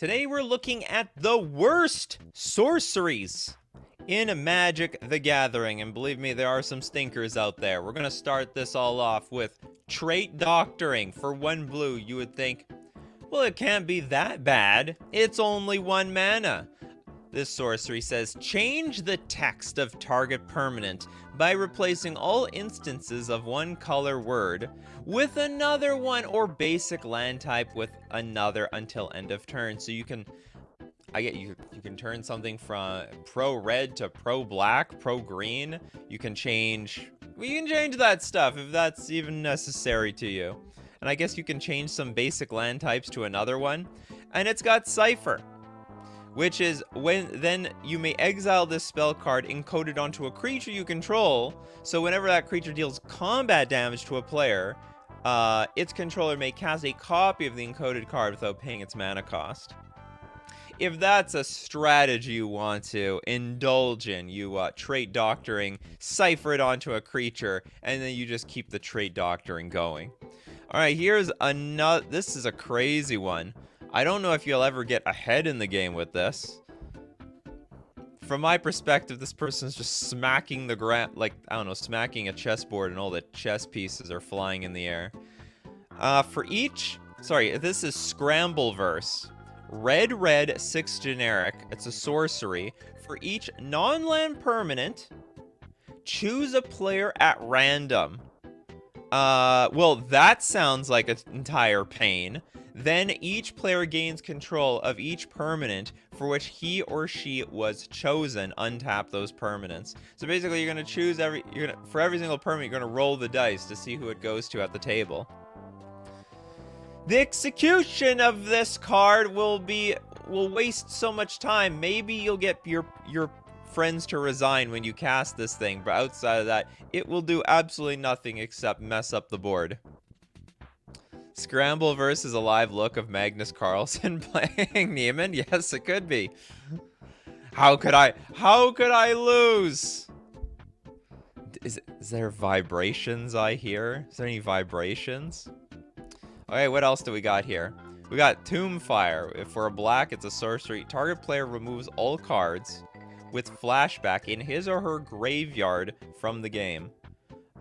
Today we're looking at the worst sorceries in Magic the Gathering. And believe me, there are some stinkers out there. We're going to start this all off with Trait Doctoring. For 1 blue, you would think, well, it can't be that bad. It's only 1 mana. This sorcery says, change the text of target permanent by replacing all instances of 1 color word with another one or basic land type with another until end of turn. So you can, you can turn something from pro red to pro black, pro green. You can change that stuff if that's even necessary to you. And I guess you can change some basic land types to another one. And it's got Cipher, which is then you may exile this spell card encoded onto a creature you control. So whenever that creature deals combat damage to a player, its controller may cast a copy of the encoded card without paying its mana cost. If that's a strategy you want to indulge in, you trait doctoring, cipher it onto a creature, and then you just keep the trait doctoring going. All right, here's another. This is a crazy one. I don't know if you'll ever get ahead in the game with this. From my perspective, this person's just smacking the ground, like, I don't know, smacking a chessboard and all the chess pieces are flying in the air. This is Scramble Verse. Red, 6 generic. It's a sorcery. For each non-land permanent, choose a player at random. Well, that sounds like an entire pain. Then each player gains control of each permanent for which he or she was chosen. Untap those permanents. So basically, you're gonna choose for every single permanent, you're gonna roll the dice to see who it goes to at the table. The execution of this card will waste so much time. Maybe you'll get your friends to resign when you cast this thing, but outside of that, it will do absolutely nothing except mess up the board. Scramble versus a live look of Magnus Carlsen playing Neiman? Yes, it could be. How could I lose? Is there vibrations I hear? Is there any vibrations? Okay, what else do we got here? We got Tomb Fire. If for a black, it's a sorcery. Target player removes all cards with flashback in his or her graveyard from the game.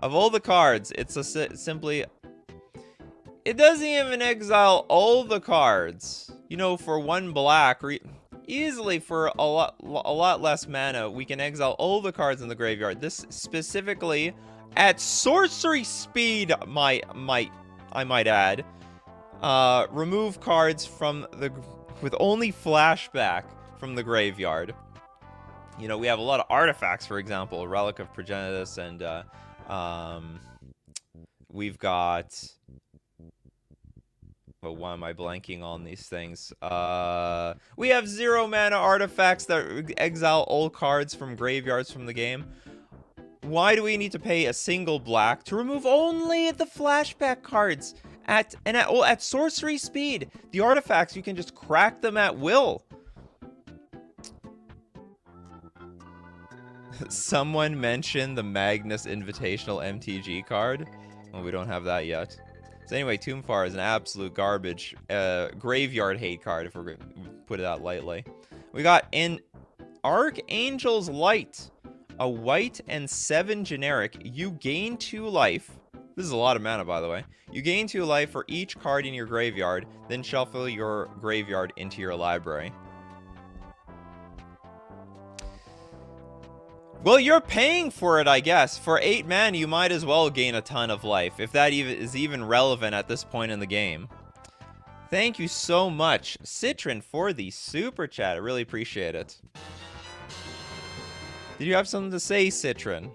Of all the cards, it's simply... It doesn't even exile all the cards. You know, for 1 black, easily for a lot less mana, we can exile all the cards in the graveyard. This specifically, at sorcery speed, I might add, remove cards with only flashback from the graveyard. You know, we have a lot of artifacts, for example, Relic of Progenitus, and we've got... But why am I blanking on these things? We have 0 mana artifacts that exile all cards from graveyards from the game. Why do we need to pay a single black to remove only the flashback cards? At sorcery speed, the artifacts, you can just crack them at will. Someone mentioned the Magnus Invitational MTG card. Well, we don't have that yet. So anyway, Tomb Fire is an absolute garbage graveyard hate card, if we're going to put it out lightly. We got in Archangel's Light, a white and 7 generic. You gain 2 life. This is a lot of mana, by the way. You gain 2 life for each card in your graveyard, then shuffle your graveyard into your library. Well, you're paying for it, I guess. For 8 mana, you might as well gain a ton of life, if that is even relevant at this point in the game. Thank you so much, Citron, for the super chat. I really appreciate it. Did you have something to say, Citron?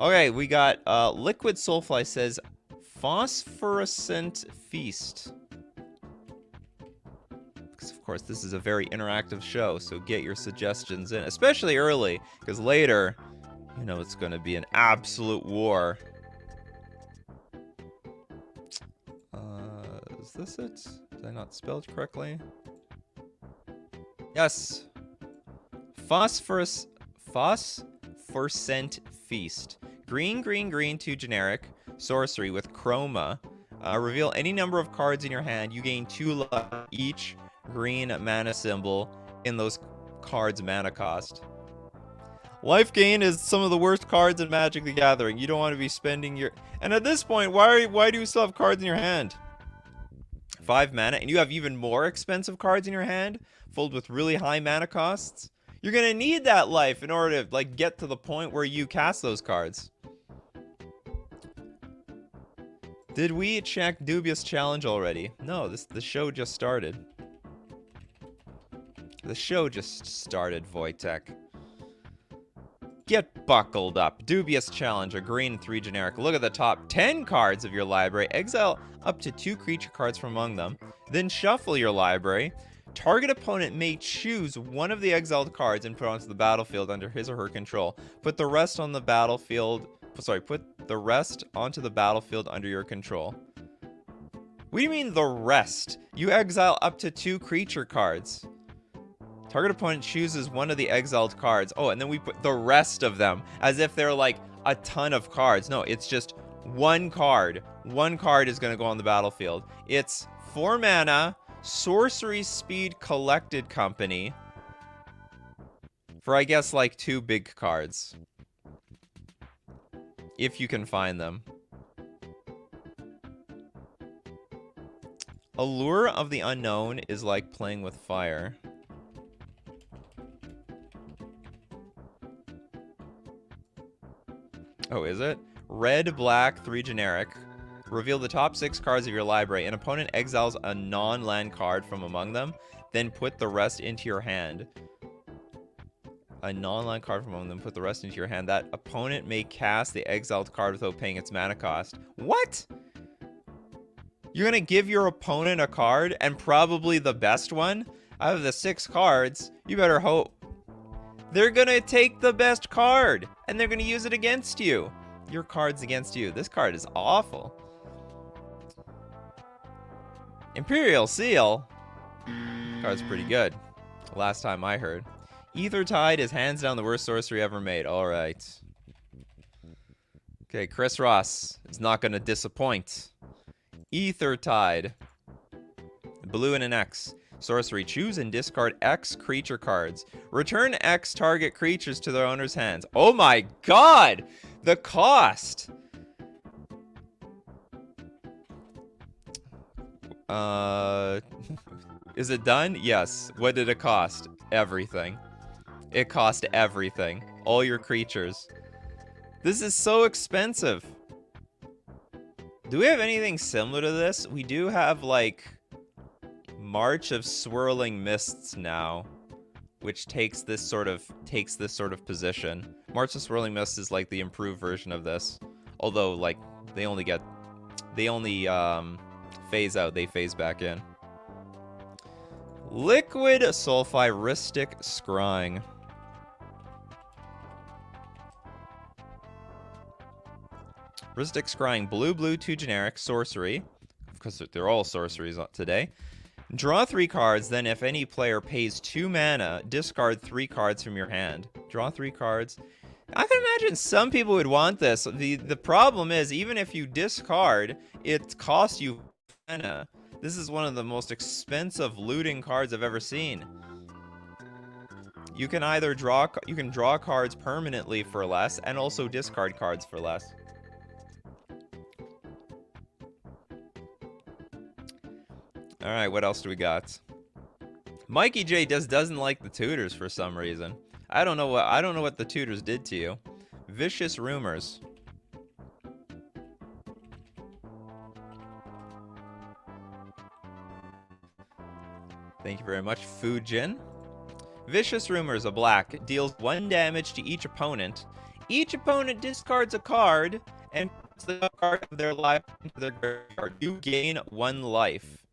Okay, we got Liquid Soulfly says, Phosphorescent Feast. Of course, this is a very interactive show, so get your suggestions in, especially early, because later, you know, it's going to be an absolute war. Is this it? Did I not spell it correctly? Yes. Phosphorescent Feast. Green, 2 generic. Sorcery with Chroma. Reveal any number of cards in your hand. You gain 2 life each green mana symbol in those cards' mana cost. Life gain is some of the worst cards in Magic the Gathering. You don't want to be spending your... And at this point, why do you still have cards in your hand? 5 mana, and you have even more expensive cards in your hand, filled with really high mana costs? You're gonna need that life in order to, like, get to the point where you cast those cards. Did we check Dubious Challenge already? No, the show just started. The show just started, Wojtek. Get buckled up. Dubious Challenge, a green 3 generic. Look at the top 10 cards of your library. Exile up to 2 creature cards from among them. Then shuffle your library. Target opponent may choose one of the exiled cards and put onto the battlefield under his or her control. Put the rest on the battlefield... Sorry, put the rest onto the battlefield under your control. What do you mean, the rest? You exile up to 2 creature cards. Target opponent chooses one of the exiled cards. Oh, and then we put the rest of them as if they're like a ton of cards. No, it's just one card. One card is going to go on the battlefield. It's 4 mana, Sorcery Speed Collected Company. For, I guess, like 2 big cards. If you can find them. Allure of the Unknown is like playing with fire. Oh, is it? Red, black, 3 generic. Reveal the top 6 cards of your library. An opponent exiles a non-land card from among them. Then put the rest into your hand. A non-land card from among them. Put the rest into your hand. That opponent may cast the exiled card without paying its mana cost. What? You're gonna give your opponent a card, and probably the best one? Out of the 6 cards, you better hope. They're gonna take the best card, and they're gonna use it against you. Your card's against you. This card is awful. Imperial Seal. Card's pretty good. Last time I heard. Aethertide is hands down the worst sorcery ever made. Alright. Okay, Chris Ross is not gonna disappoint. Aethertide. Blue and an X. Sorcery. Choose and discard X creature cards. Return X target creatures to their owner's hands. Oh my god! The cost! Is it done? Yes. What did it cost? Everything. It cost everything. All your creatures. This is so expensive. Do we have anything similar to this? We do have, like, March of Swirling Mists now, which takes this sort of position. March of Swirling Mists is like the improved version of this. Although, like, they only phase out, they phase back in. Liquid Sulfuristic Scrying. Ristic Scrying, blue, 2 generic, sorcery. Because they're all sorceries today. Draw 3 cards, then if any player pays 2 mana, discard 3 cards from your hand. Draw 3 cards. I can imagine some people would want this. The problem is, even if you discard, it costs you mana. This is one of the most expensive looting cards I've ever seen. You can either draw cards permanently for less, and also discard cards for less. Alright, what else do we got? Mikey J doesn't like the tutors for some reason. I don't know what the tutors did to you. Vicious Rumors. Thank you very much, Fujin. Vicious Rumors, a black, deals 1 damage to each opponent. Each opponent discards a card and puts the card of their life into their graveyard. You gain 1 life.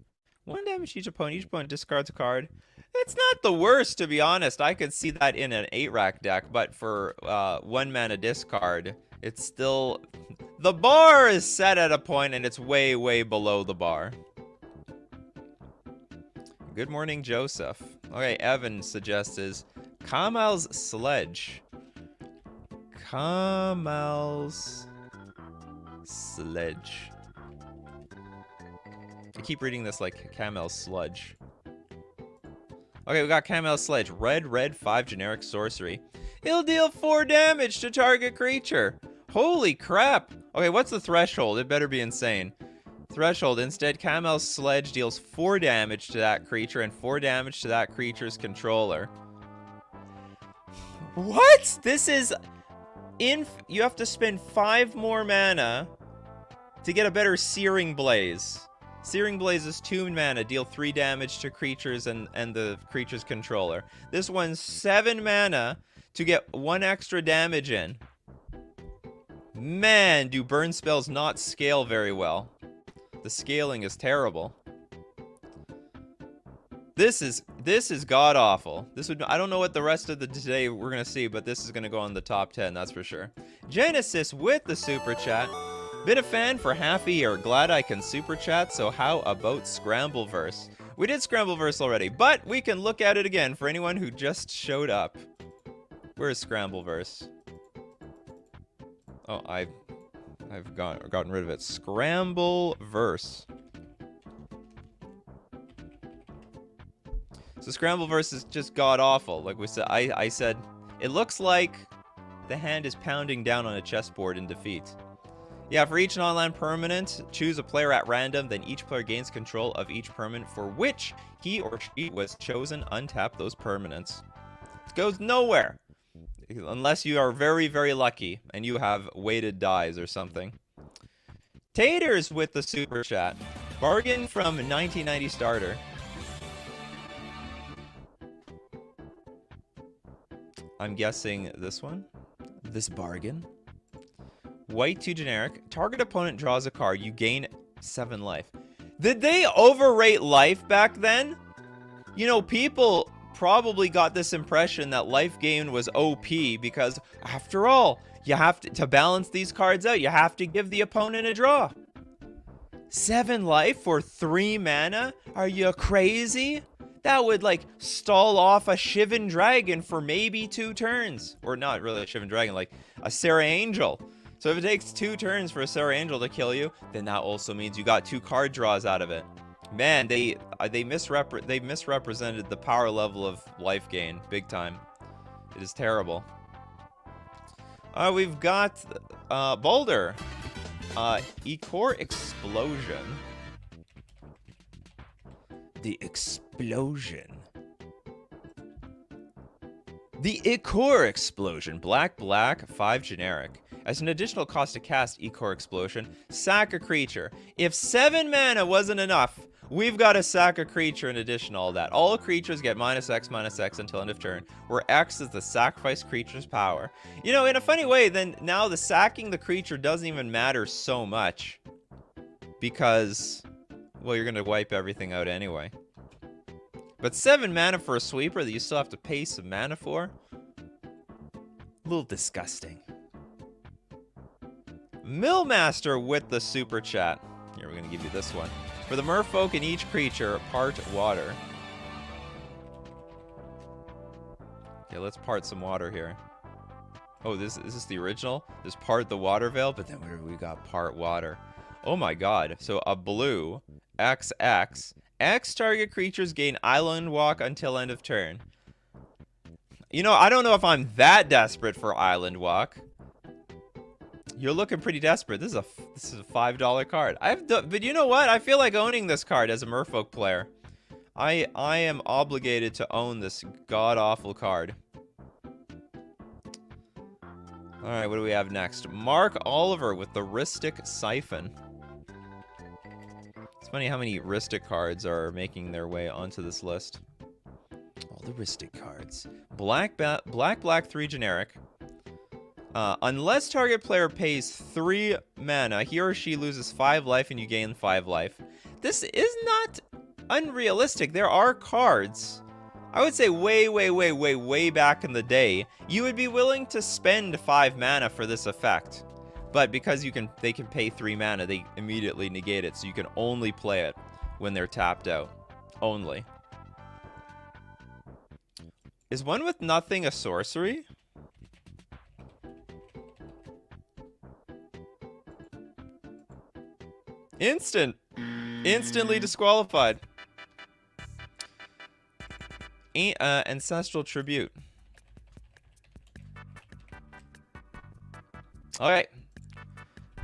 1 damage to each opponent. Each opponent discards a card. It's not the worst, to be honest. I could see that in an 8-rack deck, but for 1 mana discard, it's still... The bar is set at a point, and it's way, way below the bar. Good morning, Joseph. Okay, Evan suggests is Kamal's Sledge. Kamal's Sledge. I keep reading this like Camel Sludge. Okay, we got Camel Sludge. Red, 5 generic sorcery. It'll deal 4 damage to target creature. Holy crap. Okay, what's the threshold? It better be insane. Threshold. Instead, Camel Sledge deals 4 damage to that creature and 4 damage to that creature's controller. What? This is... You have to spend 5 more mana to get a better Searing Blaze. Searing Blaze is 2 mana, deal 3 damage to creatures and the creature's controller. This one's 7 mana to get 1 extra damage in. Man, do burn spells not scale very well. The scaling is terrible. This is god-awful. I don't know what the rest of the today we're gonna see, but this is gonna go on the top 10, that's for sure. Genesis with the super chat. Been a fan for half a year. Glad I can super chat, so how about Scrambleverse? We did Scrambleverse already, but we can look at it again for anyone who just showed up. Where's Scrambleverse? Oh, I've gotten rid of it. Scrambleverse. So Scrambleverse is just god-awful. Like we said, I said, it looks like the hand is pounding down on a chessboard in defeat. Yeah, for each non-land permanent, choose a player at random, then each player gains control of each permanent for which he or she was chosen. Untap those permanents. It goes nowhere. Unless you are very, very lucky and you have weighted dies or something. Taters with the super chat. Bargain from 1990 starter. I'm guessing this one. This bargain. White 2 generic. Target opponent draws a card. You gain 7 life. Did they overrate life back then? You know, people probably got this impression that life gain was OP because, after all, you have to balance these cards out, you have to give the opponent a draw. 7 life for 3 mana? Are you crazy? That would, like, stall off a Shivan Dragon for maybe 2 turns. Or not really a Shivan Dragon, like a Serra Angel. So if it takes 2 turns for a Serra Angel to kill you, then that also means you got 2 card draws out of it. Man, they misrepresented the power level of life gain big time. It is terrible. We've got Boulder. Ecor Explosion. The explosion. The Ecor Explosion. Black, 5 generic. As an additional cost to cast Ecor Explosion, sack a creature. If 7 mana wasn't enough, we've got to sack a creature in addition to all that. All creatures get -X until end of turn, where X is the sacrificed creature's power. You know, in a funny way, then now the sacking the creature doesn't even matter so much. Because, well, you're going to wipe everything out anyway. But 7 mana for a sweeper that you still have to pay some mana for? A little disgusting. Millmaster with the super chat. Here, we're going to give you this one. For the merfolk in each creature, part water. Okay, let's part some water here. Oh, is this the original? This part the water veil, but then we got part water. Oh my god. So a blue, XX. X target creatures gain island walk until end of turn. You know, I don't know if I'm that desperate for island walk. You're looking pretty desperate. This is a $5 card. But you know what? I feel like owning this card as a merfolk player. I am obligated to own this god-awful card. Alright, what do we have next? Mark Oliver with the Rhystic Siphon. It's funny how many Rhystic cards are making their way onto this list. All the Rhystic cards. Black, 3 generic. Unless target player pays 3 mana, he or she loses 5 life and you gain 5 life. This is not unrealistic. There are cards, I would say way back in the day, you would be willing to spend 5 mana for this effect. But because they can pay 3 mana, they immediately negate it, so you can only play it when they're tapped out. Only. Is one with nothing a sorcery? Instant. Instantly disqualified. Ancestral Tribute. Alright.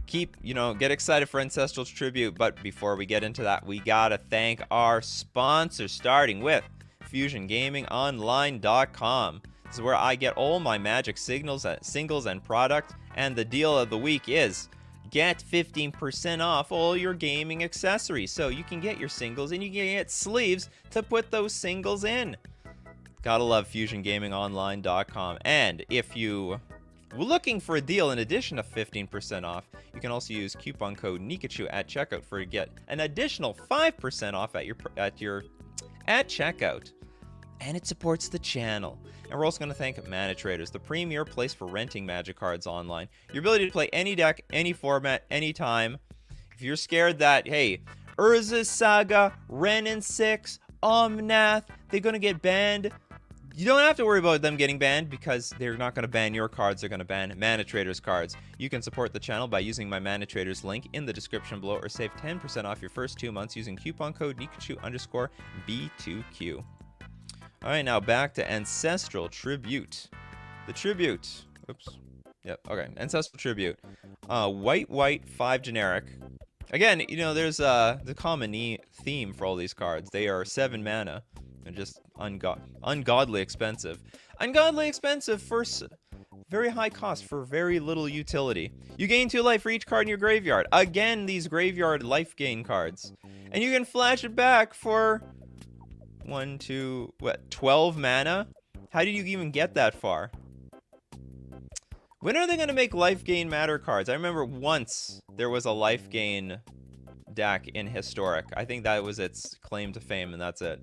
Get excited for Ancestral Tribute, but before we get into that, we gotta thank our sponsors, starting with FusionGamingOnline.com. This is where I get all my Magic singles and product, and the deal of the week is get 15% off all your gaming accessories. So you can get your singles and you can get sleeves to put those singles in. Gotta love FusionGamingOnline.com. And if you were looking for a deal in addition to 15% off, you can also use coupon code Nikachu at checkout for get an additional 5% off at checkout. And it supports the channel. And we're also going to thank Mana Traders, the premier place for renting Magic cards online. Your ability to play any deck, any format, anytime. If you're scared that, hey, Urza's Saga, Ren and 6, Omnath, they're going to get banned, you don't have to worry about them getting banned, because they're not going to ban your cards. They're going to ban Mana Traders cards. You can support the channel by using my Mana Traders link in the description below, or save 10% off your first 2 months using coupon code Nikachu_B2Q. Alright, now back to Ancestral Tribute. The Tribute. Oops. Yep, okay. Ancestral Tribute. White, 5 generic. Again, there's the common theme for all these cards. They are 7 mana. They're just ungodly expensive. Ungodly expensive for very high cost for very little utility. You gain 2 life for each card in your graveyard. Again, these graveyard life gain cards. And you can flash it back for 12 mana? How did you even get that far? When are they going to make life gain matter cards? I remember once there was a life gain deck in Historic. I think that was its claim to fame, and that's it.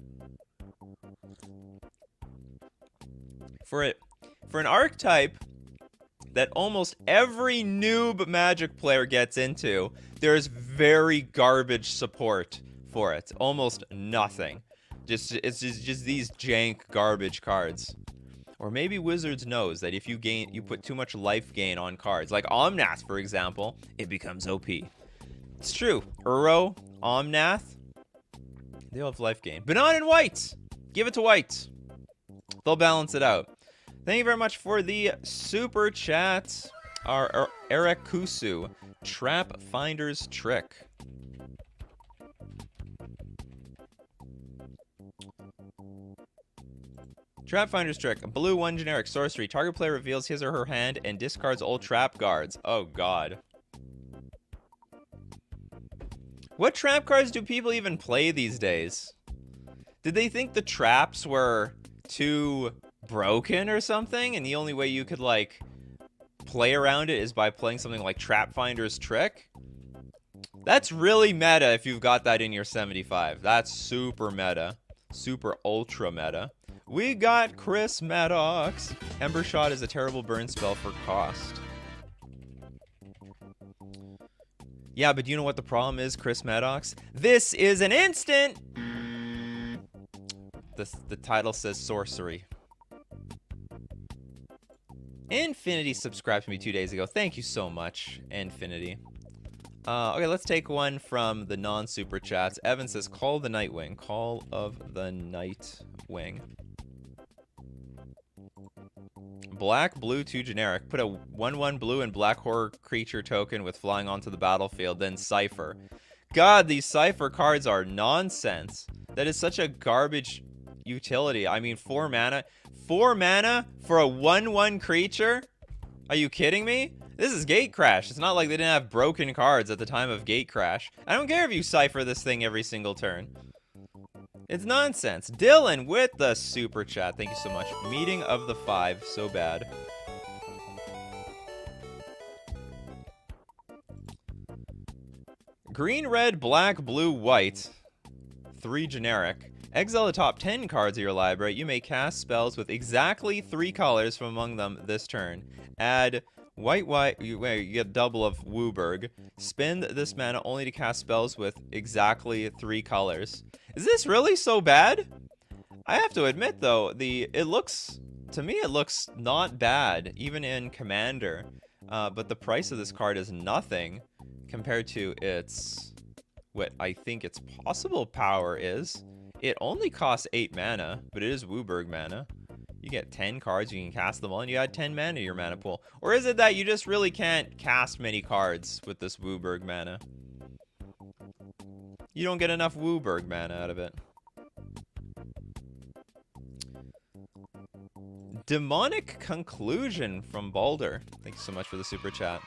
For an archetype that almost every noob Magic player gets into, there's very garbage support for it. Almost nothing. It's just these jank garbage cards. Or maybe Wizards knows that if you put too much life gain on cards, like Omnath, for example, it becomes OP. It's true. Uro, Omnath, they all have life gain. But not in white! Give it to white. They'll balance it out. Thank you very much for the super chat. Our Eric Kusu, Trap Finder's Trick. Trap Finder's Trick. A blue 1 generic sorcery. Target player reveals his or her hand and discards all trap guards. Oh god. What trap cards do people even play these days? Did they think the traps were too broken or something, and the only way you could, like, play around it is by playing something like Trap Finder's Trick? That's really meta if you've got that in your 75. That's super meta. Super ultra meta. We got Chris Maddox. Ember Shot is a terrible burn spell for cost. Yeah, but you know what the problem is, Chris Maddox? This is an instant! The title says sorcery. Infinity subscribed to me 2 days ago. Thank you so much, Infinity. Okay, let's take one from the non-super chats. Evan says, Call the Nightwing. Call of the Nightwing. Black, blue, 2 generic. Put a 1/1 blue and black horror creature token with flying onto the battlefield, then Cipher. God, these Cipher cards are nonsense. That is such a garbage utility. I mean, 4 mana. 4 mana for a 1/1 creature? Are you kidding me? This is Gate Crash. It's not like they didn't have broken cards at the time of Gate Crash. I don't care if you Cipher this thing every single turn. It's nonsense. Dylan with the super chat. Thank you so much. Meeting of the 5. So bad. Green, red, black, blue, white. 3 generic. Exile the top 10 cards of your library. You may cast spells with exactly 3 colors from among them this turn. Add white, you get double of Wooburg. Spend this mana only to cast spells with exactly 3 colors. Is this really so bad? I have to admit though, to me it looks not bad, even in Commander. But the price of this card is nothing compared to its what I think its possible power is. It only costs 8 mana, but it is Wooburg mana. You get 10 cards, you can cast them all, and you add 10 mana to your mana pool. Or is it that you just really can't cast many cards with this Wooburg mana? You don't get enough Wooburg mana out of it. Demonic Conclusion from Balder. Thank you so much for the super chat.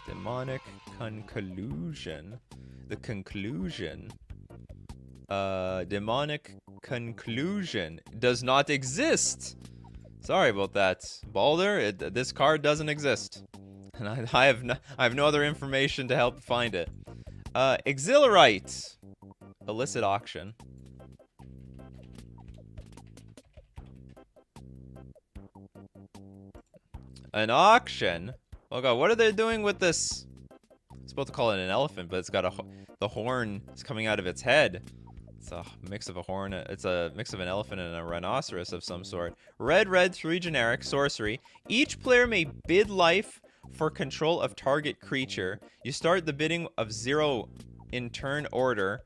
Demonic Conclusion. The conclusion. Demonic Conclusion does not exist. Sorry about that, Balder. This card doesn't exist, and I have no other information to help find it. Exhilarite. Illicit auction. An auction? Oh god, what are they doing with this? I'm supposed to call it an elephant, but it's got the horn is coming out of its head. It's a mix of a horn. It's a mix of an elephant and a rhinoceros of some sort. Red, 3 generic, sorcery. Each player may bid life for control of target creature. You start the bidding of 0 in turn order.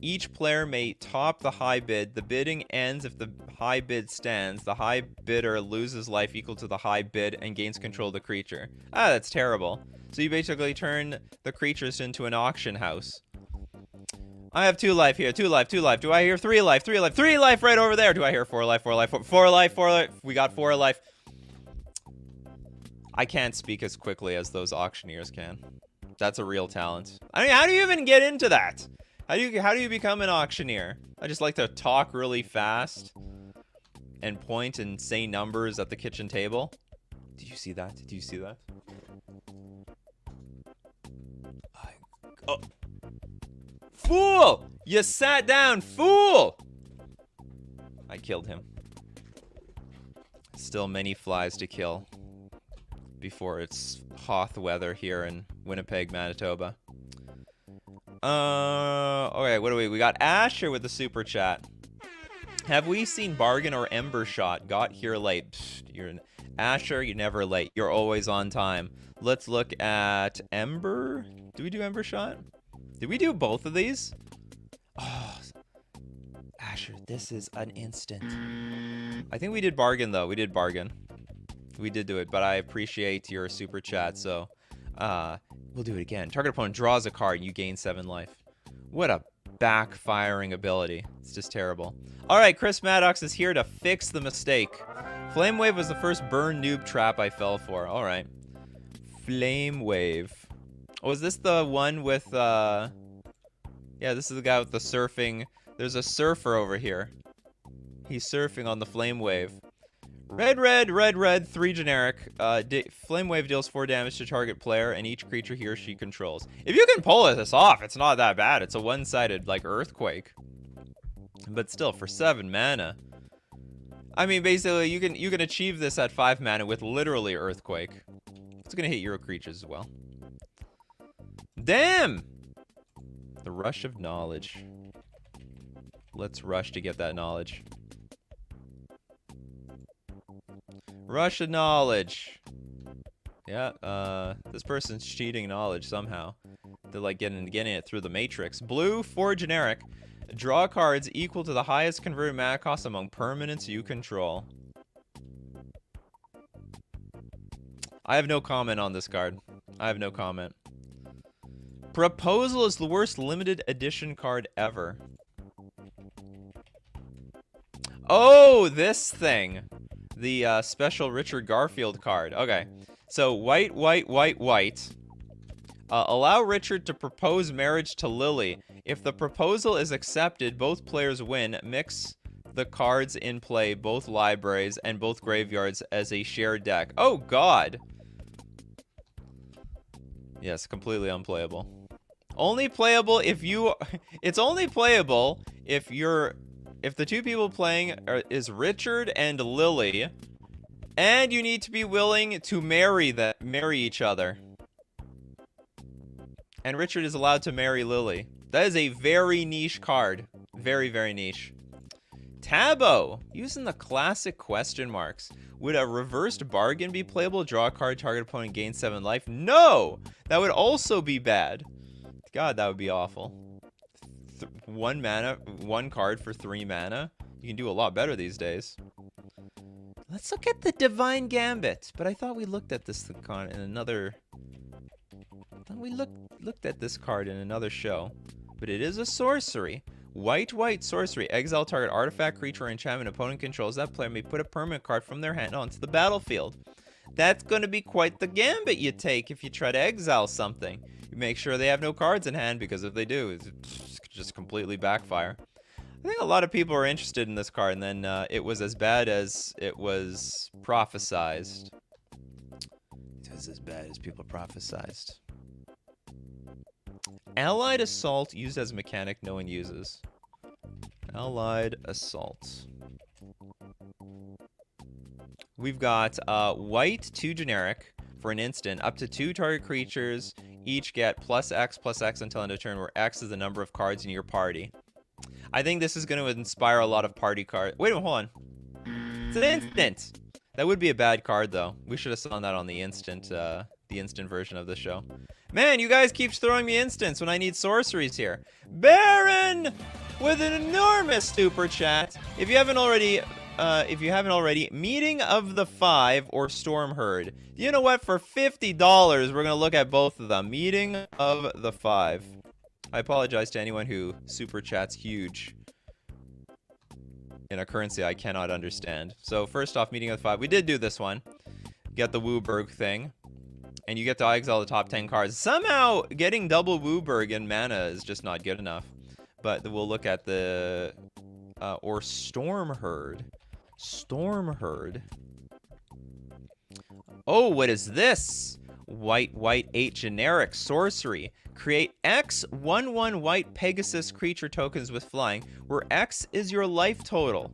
Each player may top the high bid. The bidding ends if the high bid stands. The high bidder loses life equal to the high bid and gains control of the creature. Ah, that's terrible. So you basically turn the creatures into an auction house. I have 2 life here, 2 life, 2 life. Do I hear 3 life, 3 life, 3 life right over there? Do I hear 4 life, 4 life, 4 life, 4 life? We got 4 life. I can't speak as quickly as those auctioneers can. That's a real talent. I mean, how do you even get into that? How do you become an auctioneer? I just like to talk really fast and point and say numbers at the kitchen table. Did you see that? Did you see that? Oh. Fool! You sat down, fool! I killed him. Still many flies to kill before it's hoth weather here in Winnipeg, Manitoba. Okay, what do we got? Asher with the super chat. Have we seen Bargain or Ember Shot? Got here late. Pfft, Asher, you're never late. You're always on time. Let's look at Ember. Do we do Ember Shot? Did we do both of these? Oh, Asher, this is an instant. I think we did Bargain, though. We did Bargain. We did do it, but I appreciate your super chat, so we'll do it again. Target opponent draws a card, you gain 7 life. What a backfiring ability. It's just terrible. All right, Chris Maddox is here to fix the mistake. Flame Wave was the first burn noob trap I fell for. All right. Flame Wave. Oh, is this the one with, yeah, this is the guy with the surfing. There's a surfer over here. He's surfing on the Flame Wave. Red, 3 generic. Flame Wave deals 4 damage to target player and each creature he or she controls. If you can pull this off, it's not that bad. It's a one-sided, like, earthquake. But still, for 7 mana. I mean, basically, you can achieve this at 5 mana with literally earthquake. It's gonna hit your creatures as well. Damn! The rush of knowledge. Let's rush to get that knowledge. Rush of knowledge. Yeah, this person's cheating knowledge somehow. They're like getting it through the matrix. Blue, 4 generic. Draw cards equal to the highest converted mana cost among permanents you control. I have no comment on this card. I have no comment. Proposal is the worst limited edition card ever. Oh, this thing. The special Richard Garfield card. Okay. So, white. Allow Richard to propose marriage to Lily. If the proposal is accepted, both players win. Mix the cards in play, both libraries and both graveyards as a shared deck. Oh, God. Yes, completely unplayable. Only playable if you... It's only playable if you're... If the 2 people playing is Richard and Lily, and you need to be willing to marry each other. And Richard is allowed to marry Lily. That is a very niche card. Very, very niche. Tabo, using the classic question marks. Would a reversed bargain be playable? Draw a card, target opponent, gain 7 life? No! That would also be bad. God, that would be awful. 1 mana, 1 card for 3 mana. You can do a lot better these days. Let's look at the Divine Gambit. But I thought we looked at this card in another... I thought we looked at this card in another show. But it is a sorcery. White sorcery. Exile target artifact, creature, or enchantment opponent controls. That player may put a permanent card from their hand onto the battlefield. That's going to be quite the gambit you take if you try to exile something. You make sure they have no cards in hand, because if they do, it's just completely backfire. I think a lot of people are interested in this card, and then it was as bad as it was prophesized. It was as bad as people prophesized. Allied Assault used as a mechanic no one uses. Allied Assault. We've got white 2 generic for an instant. Up to 2 target creatures each get +X until end of turn, where X is the number of cards in your party. I think this is going to inspire a lot of party cards. Wait a minute, hold on. It's an instant. That would be a bad card, though. We should have saw that on the instant version of the show. Man, you guys keep throwing me instants when I need sorceries here. Baron with an enormous super chat. If you haven't already, Meeting of the Five or Storm Herd. You know what? For $50, we're gonna look at both of them. Meeting of the Five. I apologize to anyone who super chats huge in a currency I cannot understand. So first off, Meeting of the Five. We did do this one. Get the Wooburg thing. And you get to exile the top 10 cards. Somehow, getting double Wooburg and mana is just not good enough. But we'll look at the... or Storm Herd. Storm Herd. Oh, what is this? White 8 generic sorcery. Create X 1/1 white Pegasus creature tokens with flying, where X is your life total.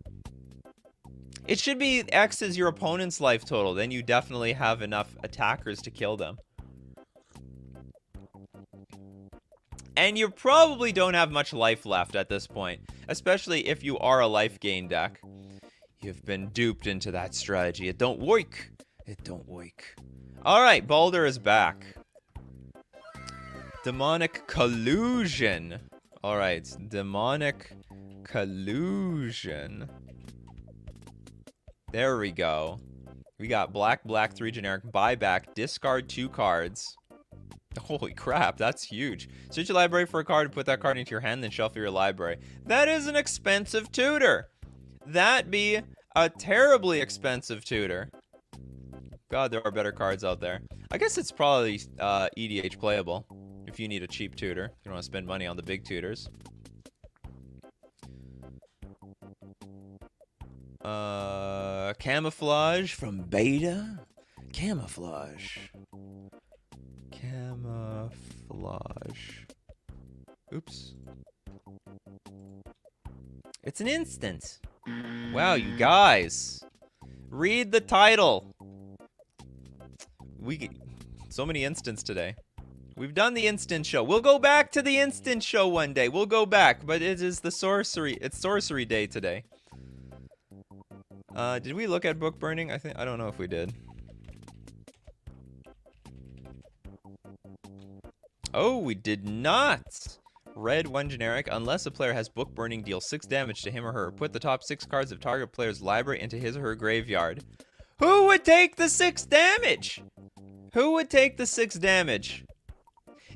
It should be X is your opponent's life total. Then you definitely have enough attackers to kill them. And you probably don't have much life left at this point, especially if you are a life gain deck. You've been duped into that strategy. It don't work. It don't work. Alright, Baldur is back. Demonic Collusion. Alright, Demonic Collusion. There we go. We got black 3 generic, buyback, discard 2 cards. Holy crap, that's huge. Search your library for a card and put that card into your hand, then shuffle your library. That is an expensive tutor. That be a terribly expensive tutor. God, there are better cards out there. I guess it's probably EDH playable if you need a cheap tutor. You don't want to spend money on the big tutors. Camouflage from Beta. Camouflage. Oops. It's an instant. Wow, you guys. Read the title. So many instants today. We've done the instant show. We'll go back to the instant show one day. We'll go back, but it is the sorcery. It's sorcery day today. Did we look at book burning? I don't know if we did. Oh, we did not. Red 1 generic. Unless a player has book burning, deal 6 damage to him or her. Put the top 6 cards of target player's library into his or her graveyard. Who would take the 6 damage? Who would take the 6 damage?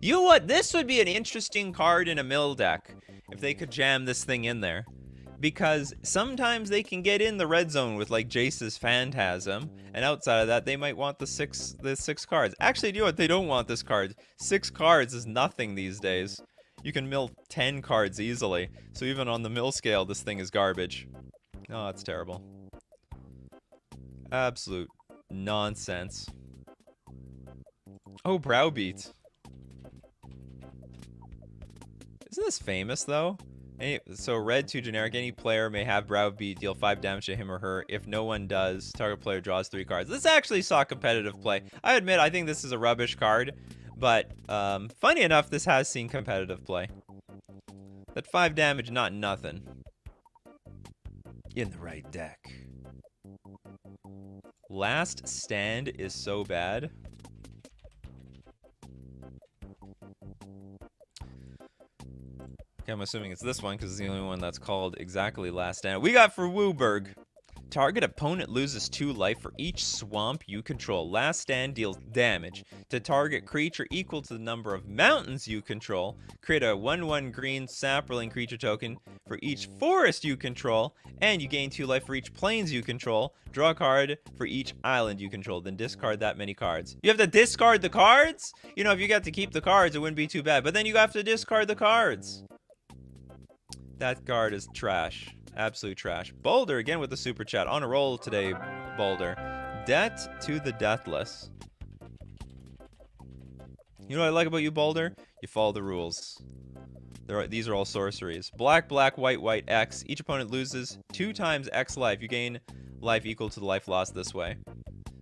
You know what? This would be an interesting card in a mill deck if they could jam this thing in there. Because sometimes they can get in the red zone with like Jace's Phantasm, and outside of that they might want the six cards. Actually, you know what? They don't want this card. 6 cards is nothing these days. You can mill 10 cards easily. So even on the mill scale, this thing is garbage. Oh, it's terrible. Absolute nonsense. Oh, Browbeat. Isn't this famous though? So red 2 generic, any player may have Browbeat, deal 5 damage to him or her. If no one does, target player draws 3 cards. This actually saw competitive play. I admit, I think this is a rubbish card, but funny enough, this has seen competitive play. That 5 damage, not nothing. In the right deck. Last Stand is so bad. Okay, I'm assuming it's this one because it's the only one that's called exactly Last Stand. We got for Wooburg. Target opponent loses 2 life for each swamp you control. Last Stand deals damage to target creature equal to the number of mountains you control. Create a 1/1 green sapling creature token for each forest you control, and you gain 2 life for each plains you control. Draw a card for each island you control, then discard that many cards. You have to discard the cards? You know, if you got to keep the cards, it wouldn't be too bad, but then you have to discard the cards. That card is trash. Absolute trash. Boulder, again with the super chat. On a roll today, Boulder. Debt to the deathless. You know what I like about you, Boulder? You follow the rules. These are all sorceries. Black, black, white, white, X. Each opponent loses 2 times X life. You gain life equal to the life lost this way.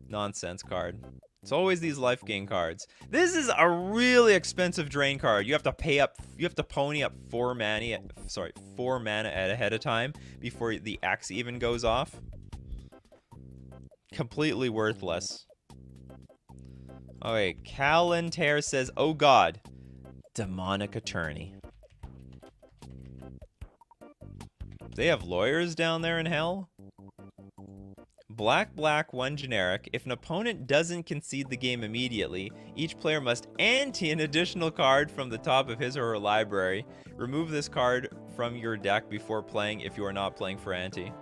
Nonsense card. It's always these life gain cards. This is a really expensive drain card. You have to pay up, you have to pony up 4 mana at ahead of time before the X even goes off. Completely worthless. Okay, Calentar says, oh god, demonic attorney. They have lawyers down there in hell? Black, black, 1 generic. If an opponent doesn't concede the game immediately, each player must ante an additional card from the top of his or her library. Remove this card from your deck before playing if you are not playing for ante.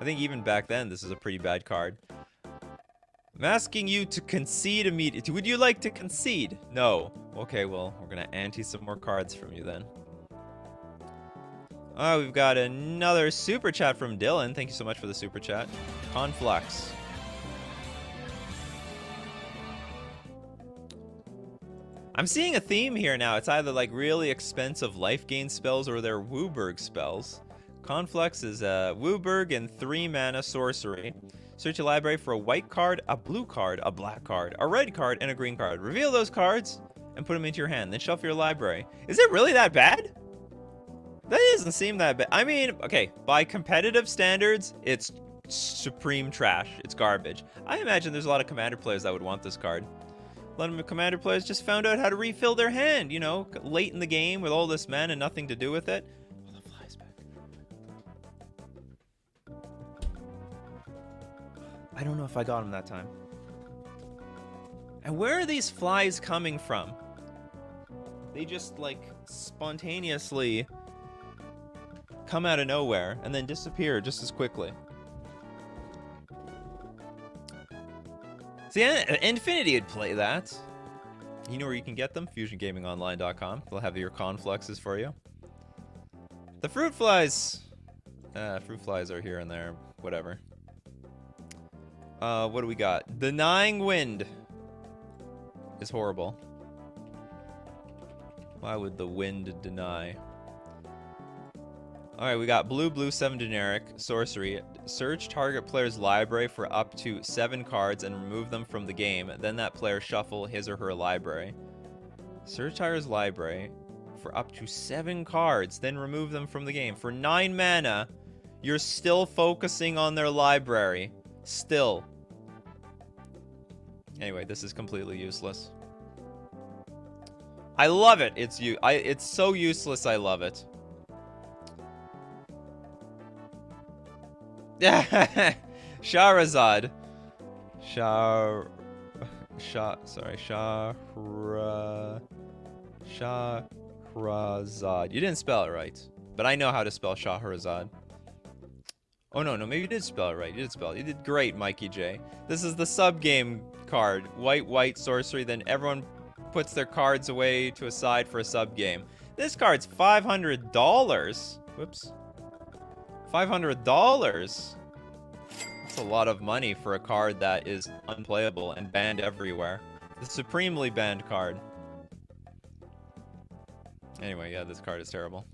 I think even back then, this is a pretty bad card. I'm asking you to concede immediately. Would you like to concede? No. Okay, well, we're going to ante some more cards from you then. Oh, we've got another super chat from Dylan. Thank you so much for the super chat. Conflux. I'm seeing a theme here now. It's either like really expensive life gain spells or they're Wooburg spells. Conflux is a Wooburg and 3 mana sorcery. Search your library for a white card, a blue card, a black card, a red card, and a green card. Reveal those cards and put them into your hand. Then shuffle your library. Is it really that bad? That doesn't seem that bad. I mean, okay, by competitive standards, it's supreme trash. It's garbage. I imagine there's a lot of Commander players that would want this card. A lot of Commander players just found out how to refill their hand, you know, late in the game with all this mana and nothing to do with it. Oh, the fly's back. I don't know if I got him that time. And where are these flies coming from? They just, like, spontaneously come out of nowhere and then disappear just as quickly. See, Infinity would play that. You know where you can get them? FusionGamingOnline.com. They'll have your confluxes for you. The fruit flies. Fruit flies are here and there. Whatever. What do we got? Denying Wind is horrible. Why would the wind deny? Alright, we got blue, blue, 7 generic, sorcery. Search target player's library for up to 7 cards and remove them from the game. Then that player shuffle his or her library. Search target's library for up to 7 cards, then remove them from the game. For 9 mana, you're still focusing on their library. Still. Anyway, this is completely useless. I love it. It's so useless, I love it. Shahrazad. Shahrazad. You didn't spell it right. But I know how to spell Shahrazad. Oh, no, maybe you did spell it right. You did spell it. You did great, Mikey J. This is the sub-game card. White, white, sorcery. Then everyone puts their cards away to a side for a sub-game. This card's $500. Whoops. $500. That's a lot of money for a card that is unplayable and banned everywhere. The supremely banned card. Anyway, yeah, this card is terrible.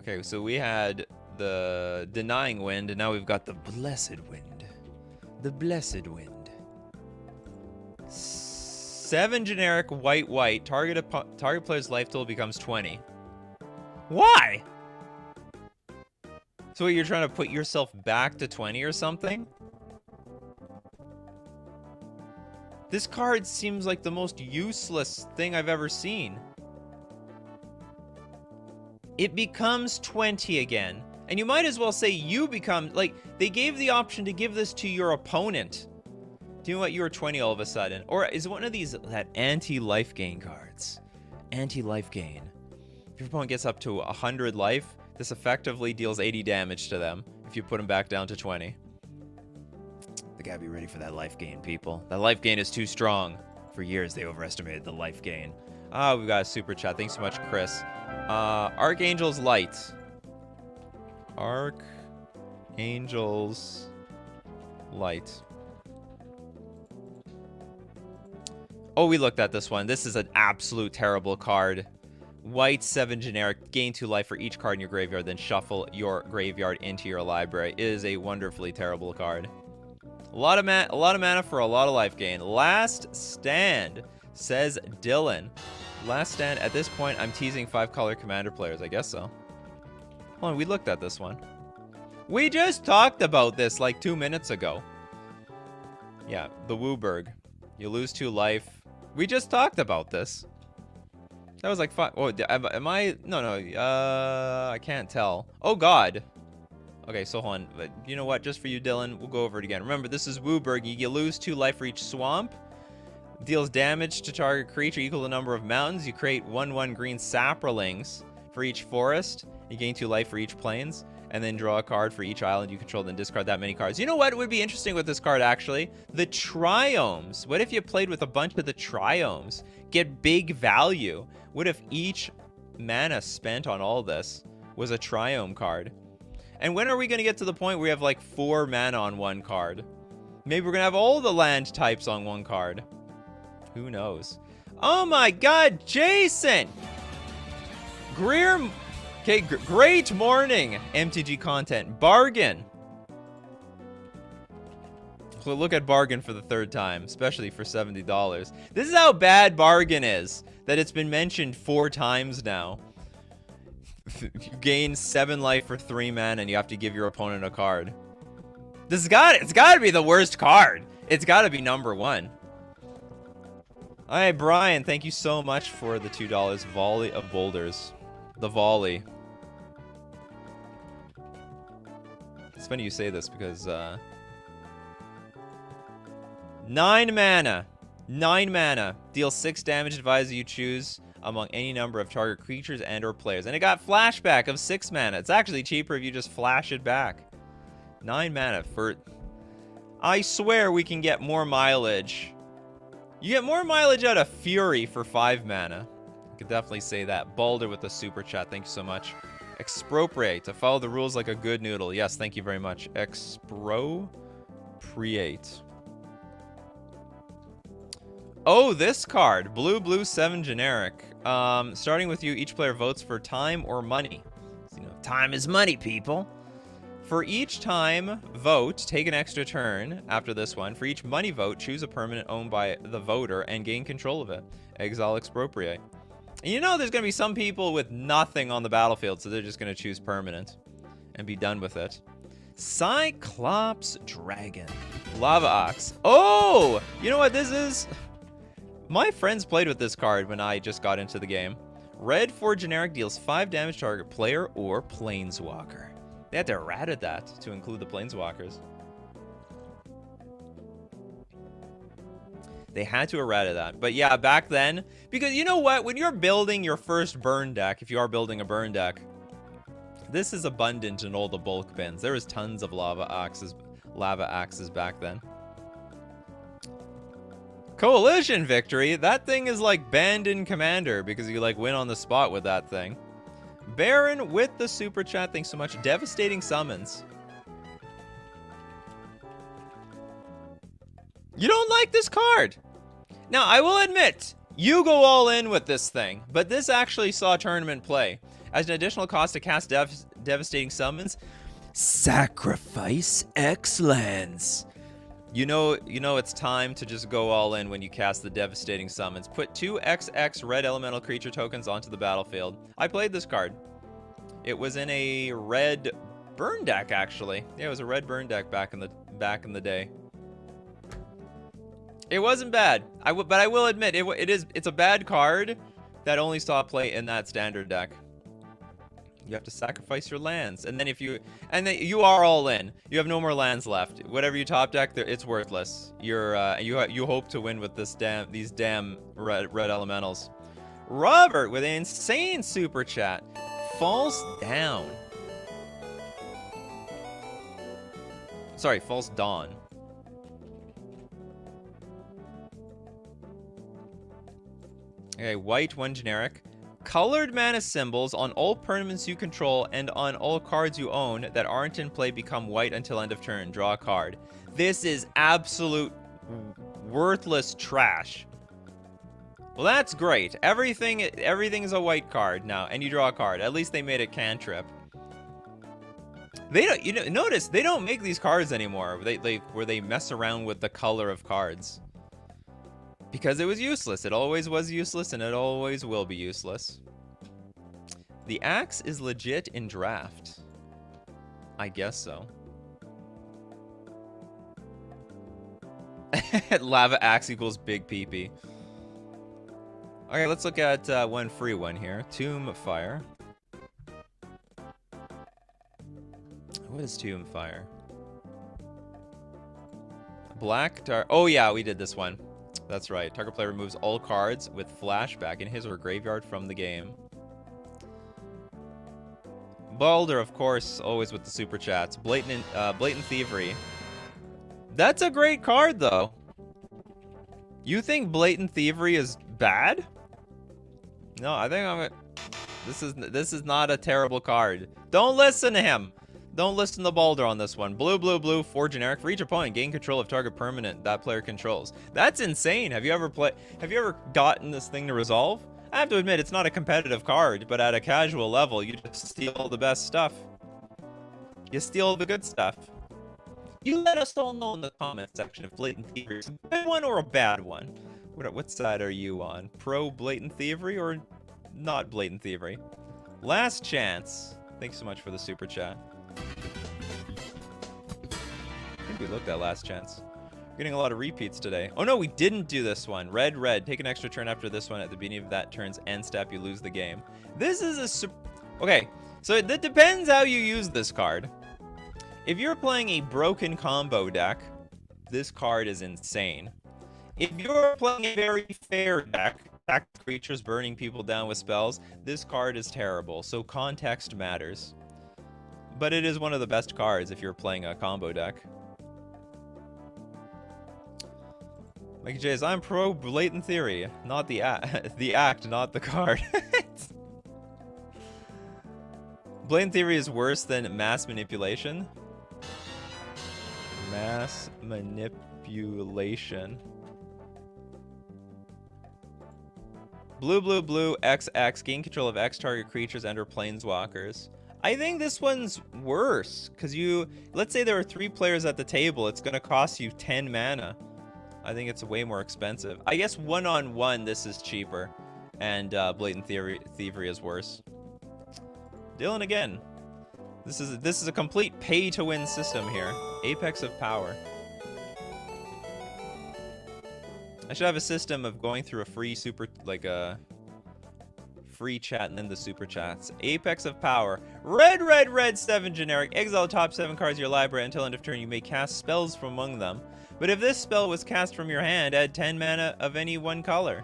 Okay, so we had the Denying Wind, and now we've got the Blessed Wind. The Blessed Wind. 7 generic white, white. Target player's life total becomes 20. Why? So you're trying to put yourself back to 20 or something? This card seems like the most useless thing I've ever seen. it becomes 20 again. And you might as well say you become, like, they gave the option to give this to your opponent. Do you know what? You were 20 all of a sudden. Or is it one of these, that anti-life gain cards? Anti-life gain. If your opponent gets up to 100 life, this effectively deals 80 damage to them if you put them back down to 20. They gotta be ready for that life gain, people. That life gain is too strong. For years, they overestimated the life gain. Ah, we've got a super chat. Thanks so much, Chris. Archangel's Light. Archangel's Light. Oh, we looked at this one. This is an absolute terrible card. White 7 generic, gain 2 life for each card in your graveyard, then shuffle your graveyard into your library. It is a wonderfully terrible card. A lot of mana for a lot of life gain. Last Stand, says Dylan. Last Stand, at this point, I'm teasing 5-color commander players. I guess so. Hold on, we looked at this one. We just talked about this like 2 minutes ago. Yeah, the Wooburg. You lose 2 life. We just talked about this. That was like 5. Oh, am I? No. I can't tell. Oh, God. Okay, so hold on. But you know what? Just for you, Dylan, we'll go over it again. Remember, this is Wooburg. You lose 2 life for each swamp. Deals damage to target creature equal to the number of mountains. You create 1/1 green saprolings for each forest. You gain 2 life for each plains. And then draw a card for each island you control, then discard that many cards. You know what would be interesting with this card, actually? The Triomes. What if you played with a bunch of the Triomes? Get big value. What if each mana spent on all this was a Triome card? And when are we going to get to the point where we have like 4 mana on one card? Maybe we're going to have all the land types on one card. Who knows? Oh my God, Jason! Greer... Okay, great morning, MTG content. Bargain. So look at Bargain for the 3rd time, especially for $70. This is how bad Bargain is, that it's been mentioned 4 times now. You gain 7 life for 3 mana, and you have to give your opponent a card. It's got to be the worst card. It's got to be number 1. All right, Brian, thank you so much for the $2 volley of boulders. The volley. It's funny you say this because 9 mana. 9 mana. Deal 6 damage to advisor you choose among any number of target creatures and or players. And it got flashback of 6 mana. It's actually cheaper if you just flash it back. 9 mana for... I swear we can get more mileage. You get more mileage out of Fury for 5 mana. I could definitely say that. Balder with the super chat. Thank you so much. Expropriate. To follow the rules like a good noodle. Yes, thank you very much. Expropriate. Oh, this card. Blue 7 generic. Starting with you, each player votes for time or money. So, you know, time is money, people. For each time vote, take an extra turn after this one. For each money vote, choose a permanent owned by the voter and gain control of it. Exile Expropriate. And you know there's going to be some people with nothing on the battlefield, so they're just going to choose permanent and be done with it. Cyclops Dragon. Lava Ox. Oh! You know what this is? My friends played with this card when I just got into the game. Red 4 generic deals 5 damage to target player or planeswalker. They had to errata that to include the planeswalkers. They had to errata that. But yeah, back then, because you know what? When you're building your first burn deck, if you are building a burn deck, this is abundant in all the bulk bins. There was tons of lava axes back then. Coalition victory. That thing is like banned in Commander because you like win on the spot with that thing. Baron with the super chat. Thanks so much. Devastating summons. You don't like this card. Now, I will admit, you go all in with this thing, but this actually saw tournament play. As an additional cost to cast Devastating Summons, sacrifice X lands. You know it's time to just go all in when you cast the Devastating Summons. Put 2 XX red elemental creature tokens onto the battlefield. I played this card. It was in a red burn deck, actually. Yeah, it was a red burn deck back in the day. It wasn't bad. But I will admit it's a bad card that only saw play in that standard deck. You have to sacrifice your lands, and then you are all in. You have no more lands left. Whatever you top deck, it's worthless. You hope to win with these damn red elementals. Robert with an insane super chat. Falls down. Sorry, false dawn. Okay, white, 1 generic. Colored mana symbols on all permanents you control and on all cards you own that aren't in play become white until end of turn. Draw a card. This is absolute worthless trash. Well, that's great. Everything is a white card now, and you draw a card. At least they made it cantrip. They don't, notice they don't make these cards anymore. Where they mess around with the color of cards. Because it was useless. It always was useless, and it always will be useless. The axe is legit in draft. I guess so. Lava axe equals big peepee. Okay, let's look at one free one here. Tomb Fire. What is Tomb Fire? Black Dark. Oh yeah, we did this one. That's right. Target player removes all cards with flashback in his or graveyard from the game. Balder, of course, always with the super chats. Blatant Thievery. That's a great card, though. You think Blatant Thievery is bad? No, I think I'm gonna... This is not a terrible card. Don't listen to him. Don't listen to Balder on this one. Blue, 4 generic. For each opponent, gain control of target permanent that player controls. That's insane. Have you ever gotten this thing to resolve? I have to admit, it's not a competitive card, but at a casual level, you just steal the best stuff. You steal the good stuff. You let us all know in the comment section if Blatant Thievery is a good one or a bad one. What side are you on? Pro Blatant Thievery or not Blatant Thievery? Last chance. Thanks so much for the super chat. I think we looked at last chance. We're getting a lot of repeats today. Oh no, we didn't do this one. Red. Take an extra turn after this one. At the beginning of that turn's end step, you lose the game. This is okay, so it depends how you use this card. If you're playing a broken combo deck, this card is insane. If you're playing a very fair deck, attack creatures, burning people down with spells, this card is terrible. So context matters. But it is one of the best cards if you're playing a combo deck. Mikey J's, I'm pro Blatant Theory, not the act, not the card. Blatant Theory is worse than mass manipulation. Mass manipulation. Blue, XX, gain control of X target creatures and/or planeswalkers. I think this one's worse, because let's say there are 3 players at the table, it's going to cost you 10 mana. I think it's way more expensive. I guess one-on-one, this is cheaper, and Blatant Thievery is worse. Dylan again. This is a complete pay-to-win system here. Apex of Power. I should have a system of going through a free free chat and then the super chats. Apex of Power. Red, 7 generic. Exile the top 7 cards of your library until end of turn. You may cast spells from among them. But if this spell was cast from your hand, add 10 mana of any one color.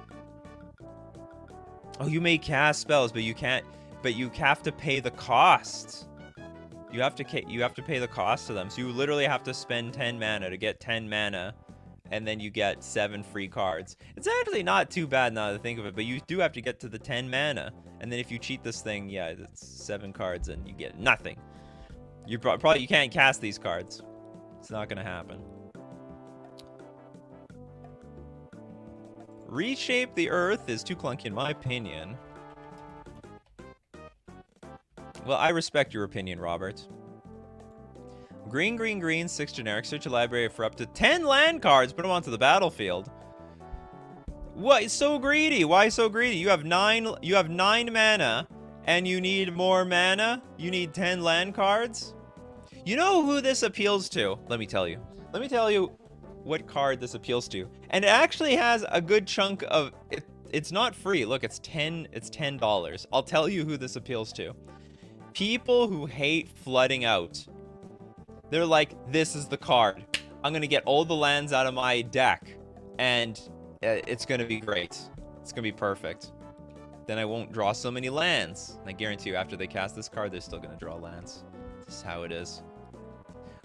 Oh, you may cast spells, but you can't. But you have to pay the cost. You have to pay the cost to them. So you literally have to spend 10 mana to get 10 mana. And then you get 7 free cards. It's actually not too bad now that I think of it, but you do have to get to the 10 mana. And then if you cheat this thing, yeah, it's 7 cards and you get nothing. You can't cast these cards. It's not gonna happen. Reshape the Earth is too clunky in my opinion. Well, I respect your opinion, Robert. Green, 6 generic. Search your library for up to 10 land cards. Put them onto the battlefield. What? So greedy. Why so greedy? You have 9 mana, and you need more mana? You need 10 land cards? You know who this appeals to? Let me tell you. Let me tell you what card this appeals to. And it actually has a good chunk of... It's not free. Look, it's $10. I'll tell you who this appeals to. People who hate flooding out. They're like, this is the card. I'm going to get all the lands out of my deck. And it's going to be great. It's going to be perfect. Then I won't draw so many lands. I guarantee you, after they cast this card, they're still going to draw lands. This is how it is.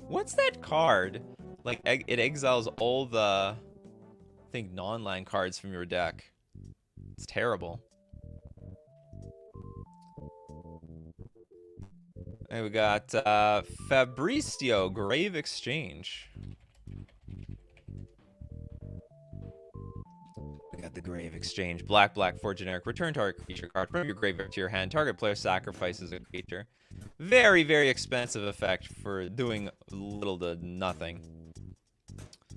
What's that card? Like, it exiles all the, I think, non-land cards from your deck. It's terrible. And we got Fabricio, Grave Exchange. We got the Grave Exchange. Black, for generic. Return target creature card from your graveyard to your hand. Target player sacrifices a creature. Very, very expensive effect for doing little to nothing.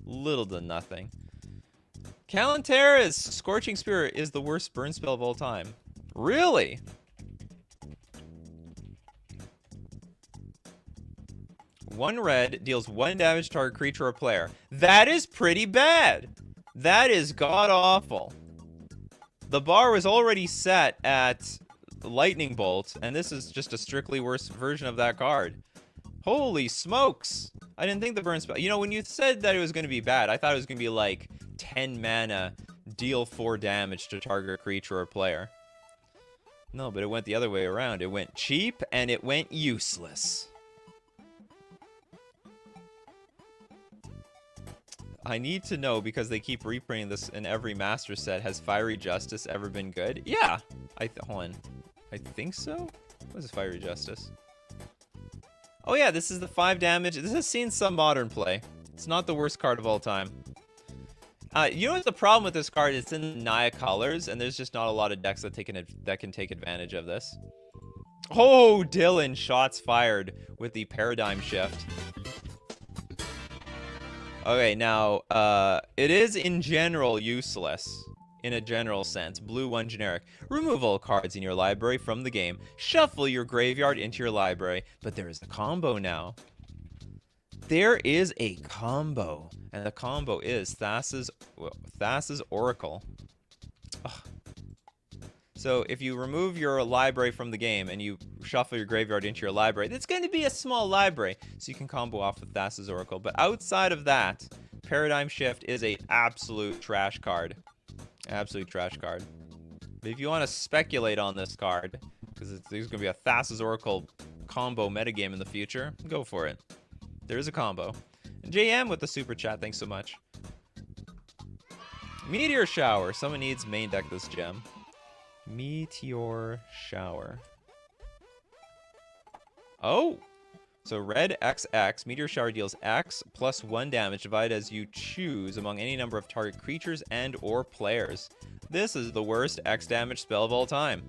Little to nothing. Kalantara's Scorching Spirit is the worst burn spell of all time. Really? One red deals 1 damage to target creature or player. That is pretty bad. That is god-awful. The bar was already set at Lightning Bolt, and this is just a strictly worse version of that card. Holy smokes. I didn't think the burn spell... You know, when you said that it was going to be bad, I thought it was going to be like 10 mana, deal 4 damage to target creature or player. No, but it went the other way around. It went cheap, and it went useless. I need to know, because they keep reprinting this in every master set. Has Fiery Justice ever been good? Yeah. Hold on. I think so? What is Fiery Justice? Oh yeah, this is the 5 damage. This has seen some modern play. It's not the worst card of all time. You know what's the problem with this card? It's in Naya colors, and there's just not a lot of decks that can take advantage of this. Oh, Dylan, shots fired with the paradigm shift. Okay, now, it is in general useless, in a general sense. Blue 1 generic. Remove all cards in your library from the game. Shuffle your graveyard into your library. But there is a combo now. There is a combo. And the combo is Thassa's Oracle. Ugh. So if you remove your library from the game and you shuffle your graveyard into your library, it's going to be a small library, so you can combo off with Thassa's Oracle. But outside of that, Paradigm Shift is a absolute trash card. Absolute trash card. But if you want to speculate on this card, because there's going to be a Thassa's Oracle combo metagame in the future, go for it. There is a combo. And JM with the super chat, thanks so much. Meteor Shower. Someone needs main deck this gem. Meteor Shower. Oh! So red XX, Meteor Shower deals X plus 1 damage divided as you choose among any number of target creatures and or players. This is the worst X damage spell of all time.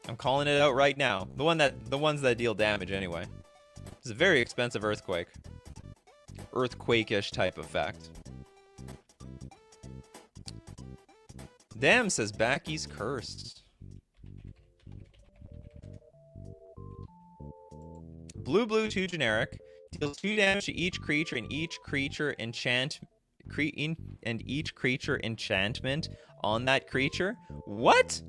I'm calling it out right now. The ones that deal damage anyway. It's a very expensive Earthquake. Earthquake-ish type effect. Damn, says Backy's Cursed. Blue 2 generic deals 2 damage to each creature and each creature enchantment on that creature. What?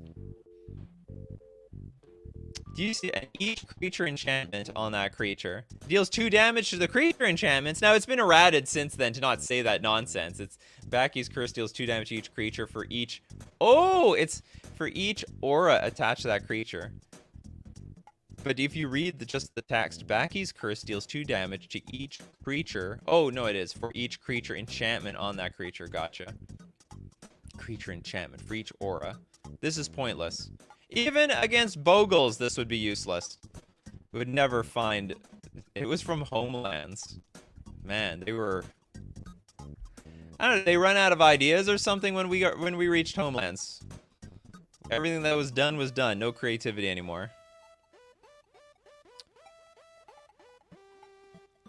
Do you see each creature enchantment on that creature? Deals 2 damage to the creature enchantments. Now, it's been errated since then to not say that nonsense. It's Backy's Curse deals 2 damage to each creature for each... Oh, it's for each aura attached to that creature. But if you read just the text, Backy's Curse deals 2 damage to each creature. Oh, no, it is. For each creature enchantment on that creature. Gotcha. Creature enchantment for each aura. This is pointless. Even against Bogles, this would be useless. We would never find... It was from Homelands. Man, they were... I don't know, they run out of ideas or something when we reached Homelands. Everything that was done was done. No creativity anymore.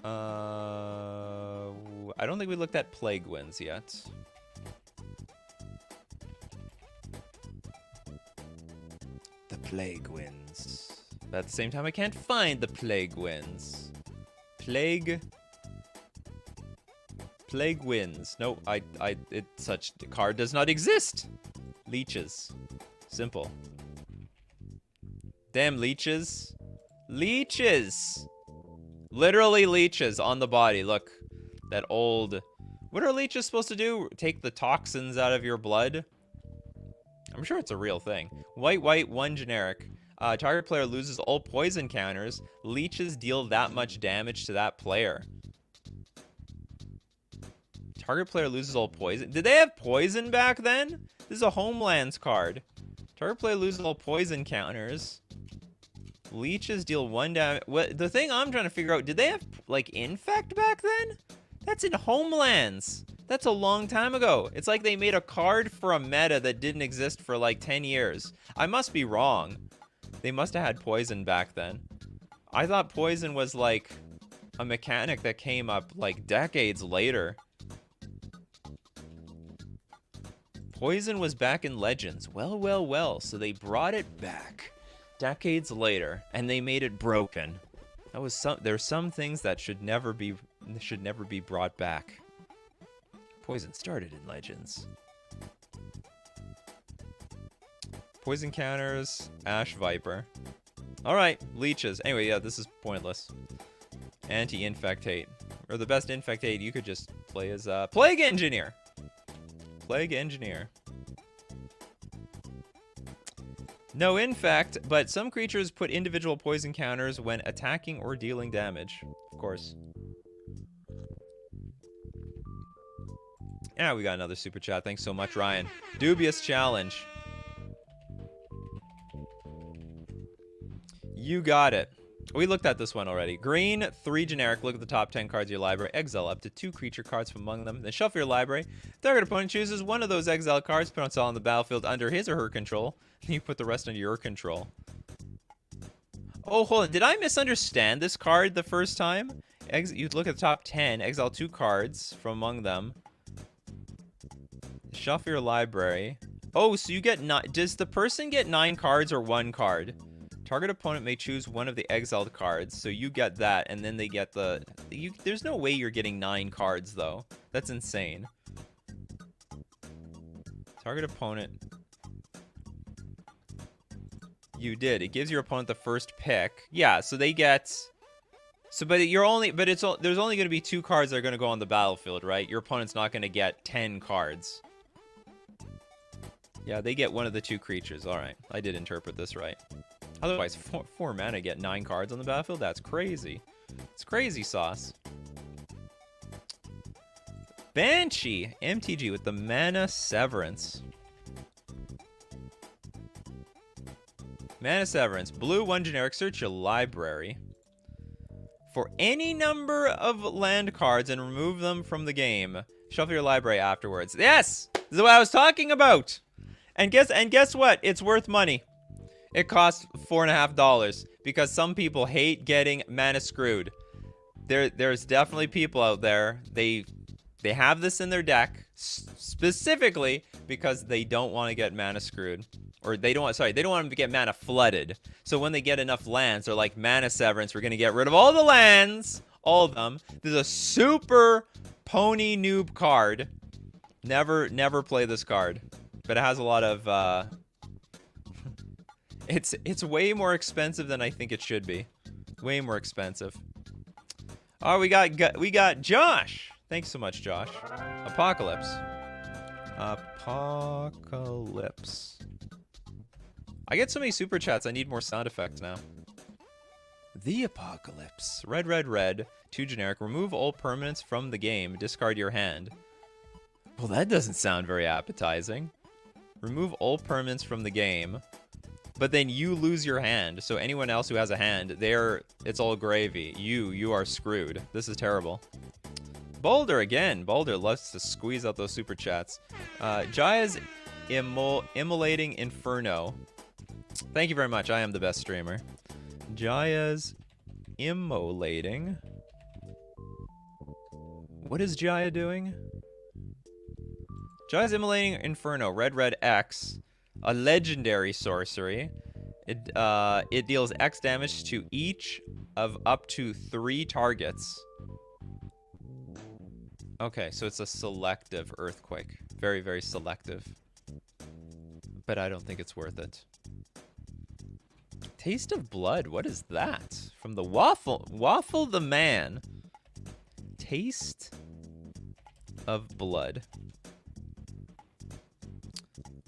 I don't think we looked at Plague Winds yet. The Plague Winds. But at the same time, I can't find the Plague Winds. Plague Winds. No, such card does not exist. Leeches. Simple. Damn Leeches. Leeches. Literally leeches on the body. Look, that old... What are leeches supposed to do? Take the toxins out of your blood? I'm sure it's a real thing. White, 1 generic. Target player loses all poison counters. Leeches deal that much damage to that player. Target player loses all poison. Did they have poison back then? This is a Homelands card. Target player loses all poison counters. Leeches deal 1 damage. What the thing I'm trying to figure out, did they have like Infect back then? That's in Homelands. That's a long time ago. It's like they made a card for a meta that didn't exist for like 10 years. I must be wrong. They must have had poison back then. I thought poison was like a mechanic that came up like decades later. Poison was back in Legends. Well. So they brought it back decades later, and they made it broken. That was there's some things that should never be brought back. Poison started in Legends. Poison counters, Ash Viper. All right, leeches. Anyway, yeah, this is pointless. Anti-infectate, or the best infectate you could just play as Plague Engineer. Plague Engineer. No infect, but some creatures put individual poison counters when attacking or dealing damage. Of course. Yeah, we got another super chat. Thanks so much, Ryan. Dubious challenge. You got it. We looked at this one already. Green, 3 generic. Look at the top 10 cards of your library. Exile up to 2 creature cards from among them. Then shuffle your library. Target opponent chooses one of those exile cards, put it on the battlefield under his or her control. Then you put the rest under your control. Oh, hold on. Did I misunderstand this card the first time? You look at the top 10. Exile 2 cards from among them. Shuffle your library. Oh, so you get 9. Does the person get 9 cards or 1 card? Target opponent may choose one of the exiled cards, so you get that, and then they get the... there's no way you're getting 9 cards, though. That's insane. Target opponent... You did. It gives your opponent the first pick. Yeah, so they get... So, but you're only... But it's there's only going to be 2 cards that are going to go on the battlefield, right? Your opponent's not going to get 10 cards. Yeah, they get one of the 2 creatures. All right, I did interpret this right. Otherwise, 4 mana get 9 cards on the battlefield? That's crazy. It's crazy sauce. Banshee MTG with the Mana Severance. Mana Severance. Blue, 1 generic. Search your library for any number of land cards and remove them from the game. Shuffle your library afterwards. Yes! This is what I was talking about! And guess what? It's worth money. It costs $4.50 because some people hate getting mana screwed. There's definitely people out there. They have this in their deck specifically because they don't want to get mana screwed, or they don't want to get mana flooded. So when they get enough lands, they're like, Mana Severance. We're gonna get rid of all the lands, all of them. There's a super pony noob card. Never play this card, but it has a lot of. It's way more expensive than I think it should be. Way more expensive. Oh, we got Josh. Thanks so much, Josh. Apocalypse. Apocalypse. I get so many super chats. I need more sound effects now. The Apocalypse. Red. 2 generic. Remove all permanents from the game. Discard your hand. Well, that doesn't sound very appetizing. Remove all permanents from the game. But then you lose your hand, so anyone else who has a hand, it's all gravy. You are screwed. This is terrible. Boulder again. Boulder loves to squeeze out those super chats. Jaya's Immolating Inferno. Thank you very much. I am the best streamer. Jaya's Immolating. What is Jaya doing? Jaya's Immolating Inferno. Red X. A legendary sorcery. It deals X damage to each of up to 3 targets. Okay, so it's a selective earthquake. Very selective. But I don't think it's worth it. Taste of Blood, what is that? From the Waffle the Man. Taste of Blood.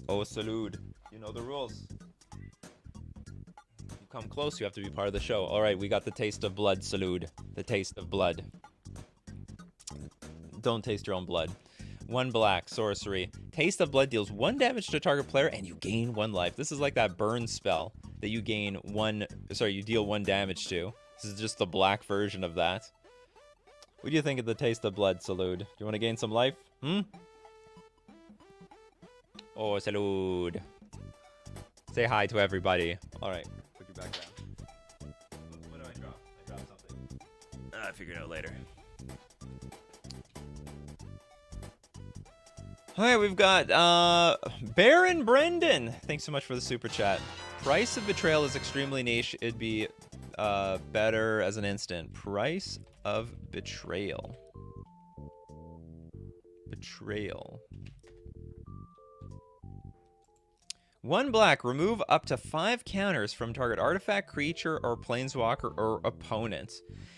Oh, salute. You know the rules. You come close, you have to be part of the show. All right, we got the Taste of Blood, salute. The Taste of Blood. Don't taste your own blood. 1 black, sorcery. Taste of Blood deals 1 damage to a target player and you gain 1 life. This is like that burn spell that you gain you deal 1 damage to. This is just the black version of that. What do you think of the Taste of Blood, Salud? Do you want to gain some life? Oh, Salud. Say hi to everybody. Alright, put you back down. What do I drop? I dropped something. I'll figure it out later. Alright, we've got Baron Brendan. Thanks so much for the super chat. Price of Betrayal is extremely niche. It'd be better as an instant. Price of Betrayal. Betrayal. 1 black. Remove up to 5 counters from target artifact, creature, or planeswalker or opponent.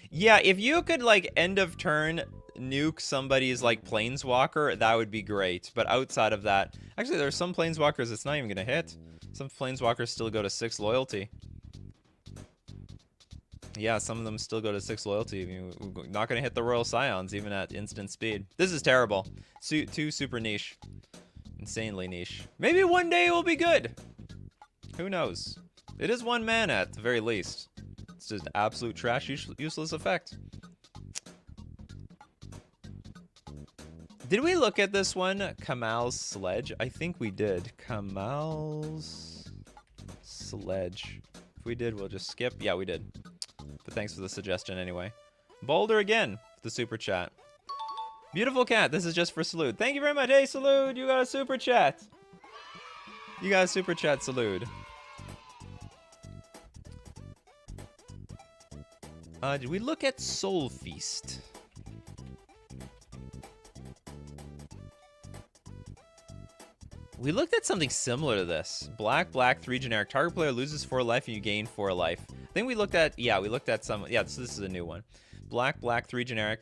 Yeah, if you could, like, end of turn nuke somebody's, like, planeswalker, that would be great. But outside of that... Actually, there's some planeswalkers it's not even gonna hit. Some planeswalkers still go to 6 loyalty. Yeah, some of them still go to 6 loyalty. You're not gonna hit the Royal Scions, even at instant speed. This is terrible. Too super niche. Insanely niche. Maybe one day it will be good. Who knows? It is 1 mana at the very least. It's just absolute trash, useless effect. Did we look at this one? Kamal's Sledge? I think we did. Kamal's Sledge. If we did, we'll just skip. Yeah, we did. But thanks for the suggestion anyway. Boulder again, the super chat. Beautiful cat, this is just for Salute. Thank you very much. Hey, Salute, you got a super chat. You got a super chat, Salute. Did we look at Soul Feast? We looked at something similar to this. Black, 3 generic. Target player loses 4 life and you gain 4 life. I think we looked at, yeah, we looked at some, yeah, so this is a new one. Black, 3 generic.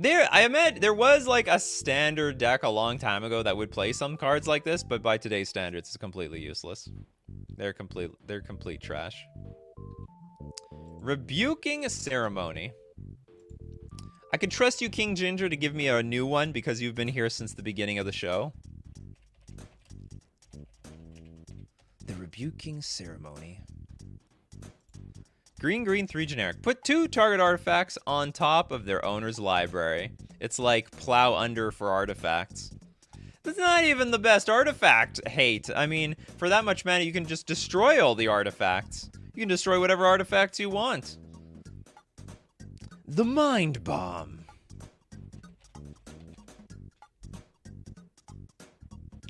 I admit, there was like a standard deck a long time ago that would play some cards like this, but by today's standards, it's completely useless. They're complete trash. Rebuking Ceremony. I could trust you, King Ginger, to give me a new one because you've been here since the beginning of the show. The Rebuking Ceremony. Green, 3 generic. Put 2 target artifacts on top of their owner's library. It's like plow under for artifacts. That's not even the best artifact hate. I mean, for that much mana, you can just destroy all the artifacts. You can destroy whatever artifacts you want. The Mind Bomb.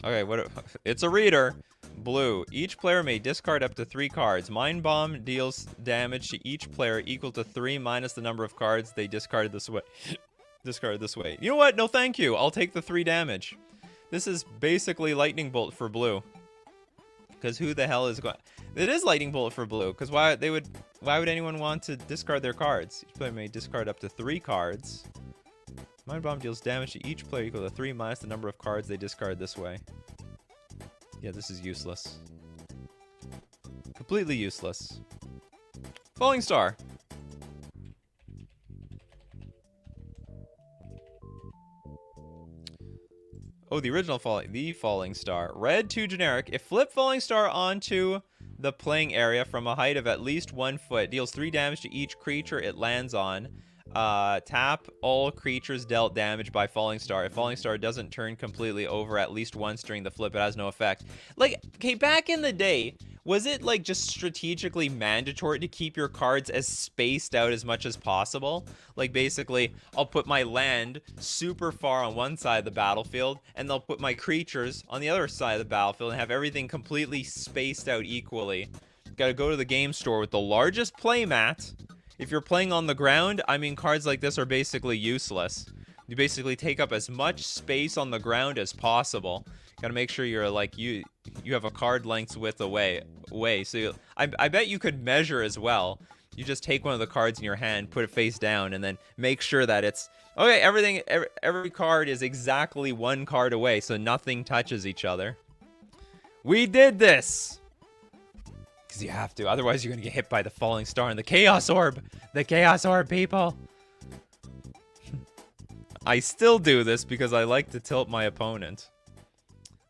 Okay, it's a reader. Blue. Each player may discard up to 3 cards. Mind Bomb deals damage to each player equal to 3 minus the number of cards they discarded this way. You know what? No, thank you. I'll take the 3 damage. This is basically Lightning Bolt for blue. Because who the hell is going... It is Lightning Bolt for blue. Because why would anyone want to discard their cards? Each player may discard up to 3 cards. Mind Bomb deals damage to each player equal to 3 minus the number of cards they discard this way. Yeah, this is useless. Completely useless. Falling Star. Oh, the original Falling Star. Red, 2 generic. If flip Falling Star onto the playing area from a height of at least 1 foot, deals 3 damage to each creature it lands on. Tap all creatures dealt damage by Falling Star. If Falling Star doesn't turn completely over at least once during the flip, it has no effect. Like, okay, back in the day, was it like just strategically mandatory to keep your cards as spaced out as much as possible? Like, basically, I'll put my land super far on one side of the battlefield, and they'll put my creatures on the other side of the battlefield and have everything completely spaced out equally. Gotta go to the game store with the largest playmat. If you're playing on the ground, I mean, cards like this are basically useless. You basically take up as much space on the ground as possible. Gotta make sure you're like you have a card length's width away. So I bet you could measure as well. You just take one of the cards in your hand, put it face down, and then make sure that it's okay. Every card is exactly one card away, so nothing touches each other. We did this! Because you have to, otherwise you're gonna get hit by the falling star and the chaos orb! The chaos orb, people! I still do this because I like to tilt my opponent.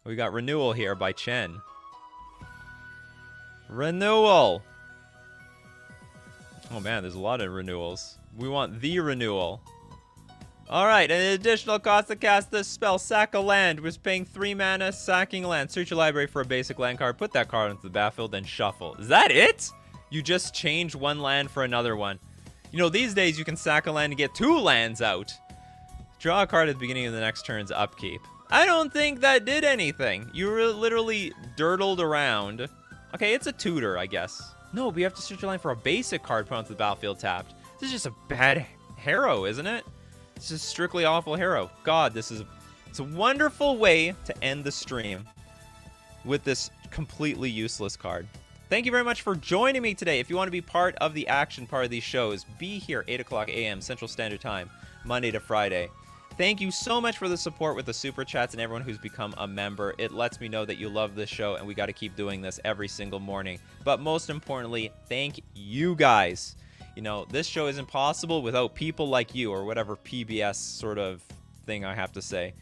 We got Renewal here by Chen. Renewal! Oh man, there's a lot of renewals. We want the renewal. Alright, an additional cost to cast this spell. Sack a land. We're paying 3 mana, sacking land. Search your library for a basic land card. Put that card into the battlefield, then shuffle. Is that it? You just change one land for another one. You know, these days you can sack a land and get 2 lands out. Draw a card at the beginning of the next turn's upkeep. I don't think that did anything. You literally dirtled around. Okay, it's a tutor, I guess. No, but you have to search your line for a basic card put onto the battlefield tapped. This is just a bad hero, isn't it? It's just strictly awful hero. God, it's a wonderful way to end the stream with this completely useless card. Thank you very much for joining me today. If you want to be part of the action part of these shows, be here 8 o'clock a.m. Central Standard Time, Monday to Friday. Thank you so much for the support with the super chats and everyone who's become a member. It lets me know that you love this show, and we got to keep doing this every single morning. But most importantly, thank you guys. You know, this show isn't possible without people like you, or whatever PBS sort of thing I have to say.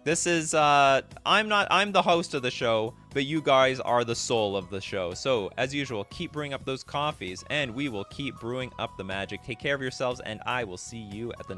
This is, I'm the host of the show, but you guys are the soul of the show. So, as usual, keep brewing up those coffees, and we will keep brewing up the magic. Take care of yourselves, and I will see you at the